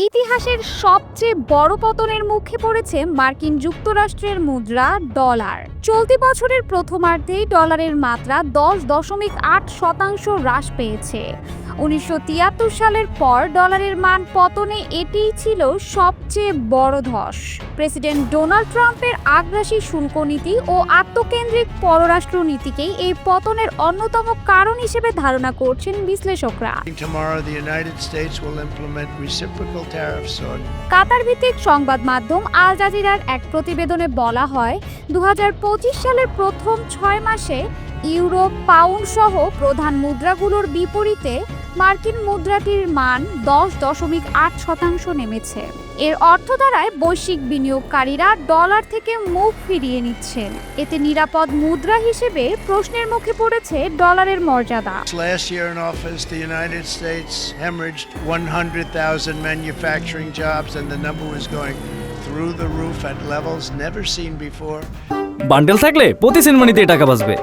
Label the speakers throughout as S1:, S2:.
S1: ইতিহাসের সবচেয়ে বড় পতনের মুখে পড়েছে মার্কিন যুক্তরাষ্ট্রের মুদ্রা ডলার। চলতি বছরের প্রথমার্ধেই ডলারের মাত্রা 10.8% হ্রাস পেয়েছে। 1973 সালের পর ডলারের মান পতনে এটিই ছিল সবচেয়ে বড় ধস। প্রেসিডেন্ট ডোনাল্ড ট্রাম্পের আগ্রাসী শুল্ক নীতি ও আত্মকেন্দ্রিক পররাষ্ট্র নীতিকেই এই পতনের অন্যতম কারণ হিসেবে ধারণা করছেন বিশ্লেষকরা। কাতার ভিত্তিক সংবাদ মাধ্যম আল জাজিরার এক প্রতিবেদনে বলা হয়, 2025 সালের প্রথম 6 মাসে ইউরো, পাউন্ড সহ প্রধান মুদ্রাগুলোর বিপরীতে মার্কিন মুদ্রাটির মান 10.8% নেমেছে। এর অর্থ দাঁড়ায় বৈশ্বিক বিনিয়োগকারীরা ডলার থেকে মুখ ফিরিয়ে নিচ্ছেন। এতে নিরাপদ মুদ্রা হিসেবে প্রশ্নের মুখে পড়েছে ডলারের মর্যাদা।
S2: Last year in office, the United States hemorrhaged 100,000 manufacturing jobs, and the number was going through the roof at levels never seen before.
S3: Bundle থাকলে প্রতি সেনমানিতে টাকা বাঁচবে।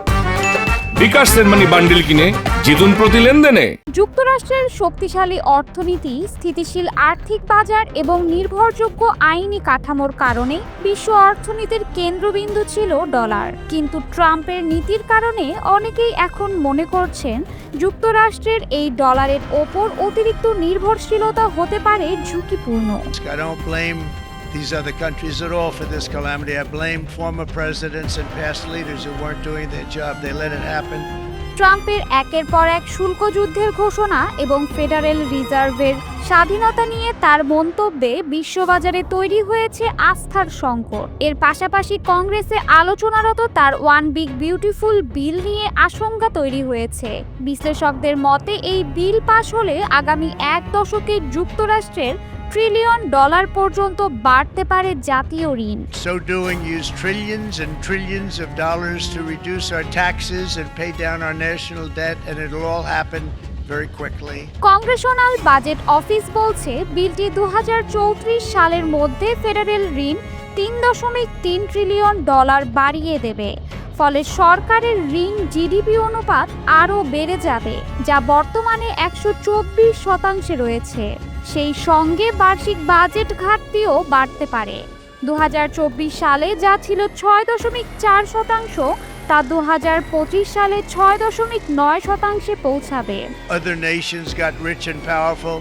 S4: বিকাশ সেনমানি বান্ডেল কিনে জিতুন প্রতি লেনদেনে।
S1: যুক্তরাষ্ট্রের শক্তিশালী অর্থনীতি, স্থিতিশীল আর্থিক বাজার এবং নির্ভরযোগ্য আইনি কাঠামোর কারণে বিশ্ব অর্থনীতির কেন্দ্রবিন্দু ছিল ডলার। কিন্তু ট্রাম্পের নীতির কারণে অনেকেই এখন মনে করছেন যুক্তরাষ্ট্রের এই ডলারের ওপর অতিরিক্ত নির্ভরশীলতা হতে পারে ঝুঁকিপূর্ণ।
S2: These other countries at all for this calamity. I blame former presidents and past leaders who weren't doing their job. They let it happen.
S1: ট্রাম্পের একের পর এক শুল্ক যুদ্ধের ঘোষণা এবং ফেডারেল রিজার্ভের স্বাধীনতা নিয়ে তার মন্তব্যে বিশ্ববাজারে তৈরি হয়েছে আস্থার সংকট। এর পাশাপাশি কংগ্রেসে আলোচনারত তার ওয়ান বিগ বিউটিফুল বিল নিয়ে আশঙ্কা তৈরি হয়েছে। বিশ্লেষকদের মতে এই বিল পাশ হলে আগামী 1 দশকে যুক্তরাষ্ট্রের ট্রিলিয়ন ডলার পর্যন্ত বাড়তে পারে জাতীয় ঋণ।
S2: So doing, use trillions and trillions of dollars to reduce our taxes and pay down our national debt, and it'll all happen very quickly.
S1: Congressional budget office বলছে বিলটি 2034 সালের মধ্যে ফেডারেল ঋণ 3.3 ট্রিলিয়ন ডলার বাড়িয়ে দেবে। ফলে সরকারের ঋণ জিডিপি অনুপাত আরও বেড়ে যাবে, যা বর্তমানে 124% রয়েছে। সেই সঙ্গে বার্ষিক বাজেট ঘাটতিও বাড়তে পারে। 2024 সালে যা ছিল 6.4%, তা 2025 সালে 6.9% পৌঁছাবে।
S2: Other nations got rich and powerful,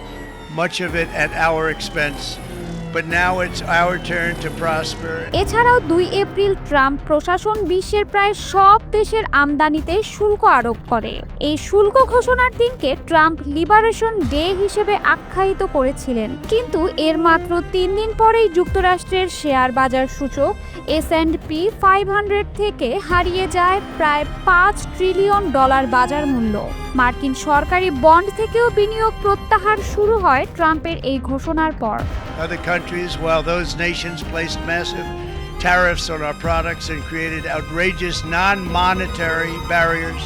S2: much of it at our expense. But now it's our turn to prosper.
S1: এছাড়াও 2 এপ্রিল ট্রাম্প প্রশাসন বিশ্বের প্রায় সব দেশের আমদানিতে শুল্ক আরোপ করে। এই শুল্ক ঘোষণার দিনকে ট্রাম্প লিবারেশন ডে হিসেবে আখ্যায়িত করেছিলেন। কিন্তু এর মাত্র 3 দিন পরেই যুক্তরাষ্ট্রের শেয়ার বাজার সূচক S&P 500 থেকে হারিয়ে যায় প্রায় 5 ট্রিলিয়ন ডলার বাজার মূল্য। মার্কিন সরকারি বন্ড থেকেও বিনিয়োগ প্রত্যাহার শুরু হয় ট্রাম্পের এই ঘোষণার পর।
S2: Other countries, while those nations placed massive tariffs on our products and created outrageous non-monetary barriers.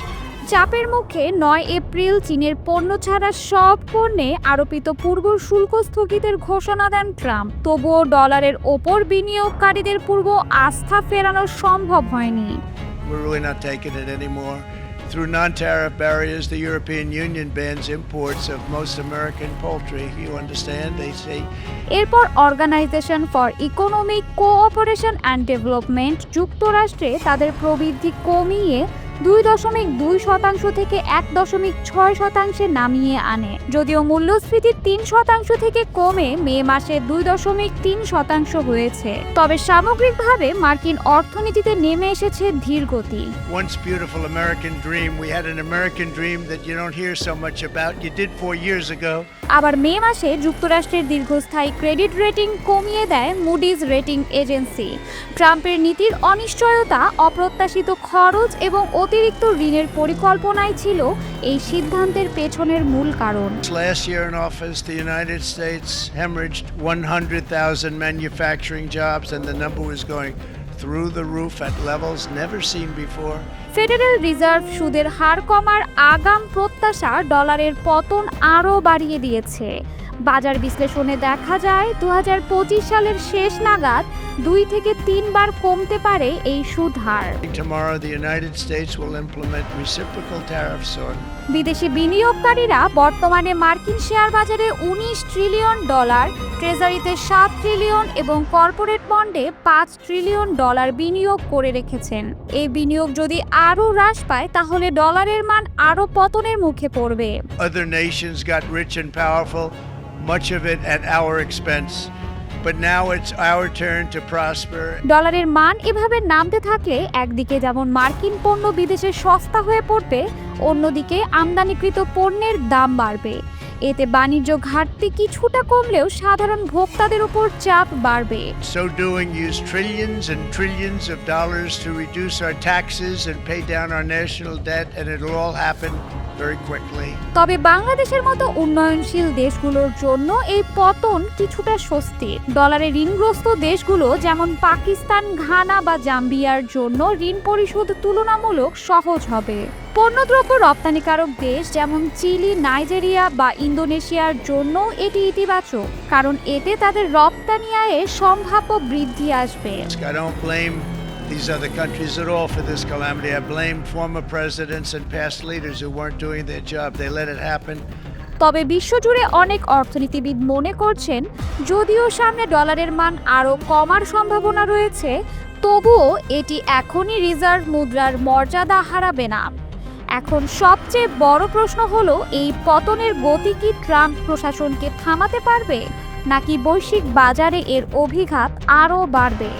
S1: চাপের মুখে 9 এপ্রিল চীনের পণ্য ছাড়া সব পণ্যে আরোপিত পূর্ব শুল্ক স্থগিতের ঘোষণা দেন ট্রাম্প। তবুও ডলারের ওপর বিনিয়োগকারীদের পূর্ব আস্থা ফেরানো সম্ভব হয়নি।
S2: We're really not taking it anymore. Through non-tariff barriers, the European Union bans imports of most American poultry. You understand? They say.
S1: এরপর organisation for economic cooperation and development যুক্তরাষ্ট্রে তাদের প্রবৃদ্ধি কমিয়ে 2.2% থেকে 1.6% নামিয়ে আনে। যদিও মূল্যস্ফীতি 3% থেকে কমে মে মাসে 2.3% হয়েছে, তবে সামগ্রিকভাবে মার্কিন অর্থনীতিতে নেমে এসেছে ধীরগতি।
S2: Once beautiful American dream, we had an American dream that you don't hear so much about. You did 4 years ago.
S1: আবার মে মাসে যুক্তরাষ্ট্রের দীর্ঘস্থায়ী ক্রেডিট রেটিং কমিয়ে দেয় মুডিজ রেটিং এজেন্সি। ট্রাম্পের নীতির অনিশ্চয়তা, অপ্রত্যাশিত খরচ এবং অতিরিক্ত ঋণের পরিকল্পনাই ছিল এই সিদ্ধান্তের পেছনের মূল কারণ।
S2: Last year in office, the United States hemorrhaged 100,000 manufacturing jobs, and the number was going through the roof at levels never seen before.
S1: Federal reserve সুদের হার কমার আগাম প্রত্যাশা ডলারের পতন আরও বাড়িয়ে দিয়েছে। বাজার বিশ্লেষণে দেখা যায় 2025 সালের শেষ নাগাদ 2 থেকে 3 বার কমতে পারে এই সুদ হার।
S2: Tomorrow the United States will implement reciprocal tariffs on.
S1: বিদেশি বিনিয়োগকারীরা বর্তমানে মার্কিন শেয়ার বাজারে 19 ট্রিলিয়ন ডলার ট্রেজারিতে 7 ট্রিলিয়ন এবং কর্পোরেট বন্ডে 5 ট্রিলিয়ন ডলার বিনিয়োগ করে রেখেছেন। এই বিনিয়োগ যদি আরও হ্রাস পায় তাহলে ডলারের মান আরও পতনের মুখে পড়বে।
S2: Other nations got rich and powerful, much of it at our expense. But now it's our turn to prosper.
S1: ডলারের মান এভাবে নামতে থাকলে একদিকে যেমন মার্কিন পণ্য বিদেশে সস্তা হয়ে পড়বে, অন্যদিকে আমদানিকৃত পণ্যের দাম বাড়বে। এতে বাণিজ্য ঘাটতি কিছুটা কমলেও সাধারণ ভোক্তাদের উপর চাপ বাড়বে।
S2: So doing, use trillions and trillions of dollars to reduce our taxes and pay down our national debt, and it'll all happen very quickly.
S1: তবে বাংলাদেশের মতো উন্নয়নশীল দেশগুলোর জন্য এই পতন কিছুটা স্বস্তির। ডলারে ঋণগ্রস্ত দেশগুলো যেমন পাকিস্তান, ঘানা বা জাম্বিয়ার জন্য ঋণ পরিশোধ তুলনামূলক সহজ হবে। পণ্যদ্রব্য রপ্তানিকারক দেশ যেমন চিলি, নাইজেরিয়া বা ইন্দোনেশিয়ার জন্য এটি ইতিবাচক, কারণ এতে তাদের রপ্তানি আয়ে সম্ভাব্য বৃদ্ধি আসবে।
S2: I don't blame these other countries at all for this calamity. I blame former presidents and past leaders who weren't doing their job. They let it happen.
S1: তবে বিশ্বজুড়ে অনেক অর্থনীতিবিদ মনে করছেন, যদিও সামনে ডলারের মান আরও কমার সম্ভাবনা রয়েছে, তবুও এটি এখনই রিজার্ভ মুদ্রার মর্যাদা হারাবে না। এখন সবচেয়ে বড় প্রশ্ন হলো, এই পতনের গতি কি ট্রাম্প প্রশাসনকে থামাতে পারবে, নাকি বৈশ্বিক বাজারে এর অভিঘাত আরও বাড়বে?